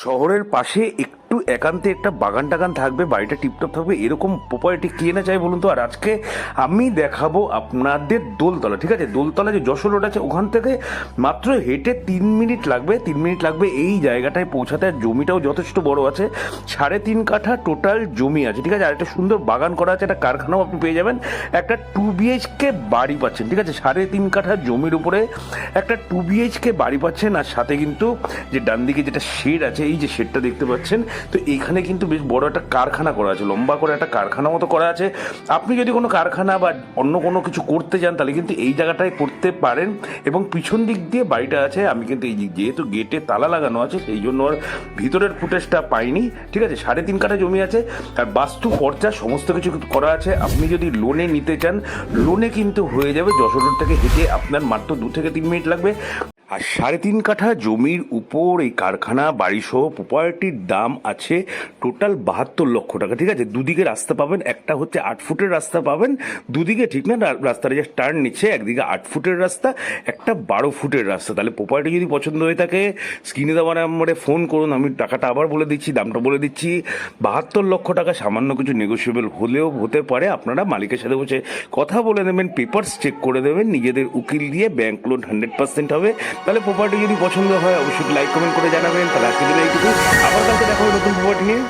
শহরের পাশে একটু একান্তে একটা বাগান টাগান থাকবে, বাড়িটা টিপটপ থাকবে, এরকম প্রপার্টি কে না চাই বলুন তো। আর আজকে আমি দেখাবো আপনাদের দোলতলা। ঠিক আছে, দোলতলা যে যশোর রোড আছে ওখান থেকে মাত্র হেঁটে 3 মিনিট লাগবে। 3 মিনিট লাগবে এই জায়গাটায় পৌঁছাতে। আর জমিটাও যথেষ্ট বড় আছে, 3.5 কাঠা টোটাল জমি আছে। ঠিক আছে, আর একটা সুন্দর বাগান করা আছে, একটা কারখানাও আপনি পেয়ে যাবেন, একটা 2 BHK বাড়ি পাচ্ছেন। ঠিক আছে, 3.5 কাঠা জমির উপরে একটা 2 BHK বাড়ি পাচ্ছেন। আর সাথে কিন্তু যে ডান দিকে যেটা শেড আছে, এই যে শেডটা দেখতে পাচ্ছেন, তো এইখানে কিন্তু বেশ বড় একটা কারখানা করা আছে, লম্বা করে একটা কারখানা মতো করা আছে। আপনি যদি কোনো কারখানা বা অন্য কোনো কিছু করতে চান তাহলে কিন্তু এই জায়গাটায় করতে পারেন। এবং পিছন দিক দিয়ে বাড়িটা আছে। আমি কিন্তু এই যেহেতু গেটে তালা লাগানো আছে সেই জন্য আর ভিতরের ফুটেজটা পাইনি। ঠিক আছে, 3.5 কাঠা জমি আছে, আর বাস্তু পর্চা সমস্ত কিছু করা আছে। আপনি যদি লোনে নিতে চান, লোনে কিন্তু হয়ে যাবে। যশোর রোড থেকে হেঁটে আপনার মাত্র 2 থেকে 3 মিনিট লাগবে। আর 3.5 কাঠা জমির উপর এই কারখানা বাড়ি সহ প্রপার্টির দাম আছে টোটাল 72 লক্ষ টাকা। ঠিক আছে, দুদিকে রাস্তা পাবেন, একটা হচ্ছে 8 ফুটের রাস্তা পাবেন দুদিকে। ঠিক না, রাস্তাটা যে টার্ন নিচ্ছে, একদিকে 8 ফুটের রাস্তা, একটা 12 ফুটের রাস্তা। তাহলে প্রপার্টি যদি পছন্দ হয়ে থাকে স্ক্রিনে দেওয়া নাম্বারে ফোন করুন। আমি টাকাটা আবার বলে দিচ্ছি, দামটা বলে দিচ্ছি, 72 লক্ষ টাকা। সামান্য কিছু নেগোসিয়েবল হলেও হতে পারে। আপনারা মালিকের সাথে বসে কথা বলে নেবেন, পেপারস চেক করে দেবেন নিজেদের উকিল দিয়ে, ব্যাংক লোন 100% হবে। তাহলে প্রপার্টি যদি পছন্দ হয় অবশ্যই লাইক কমেন্ট করে জানাবেন। তাহলে আজকে দিলে এইটুকু, আবার কালকে দেখা হবে নতুন প্রপার্টি নিয়ে।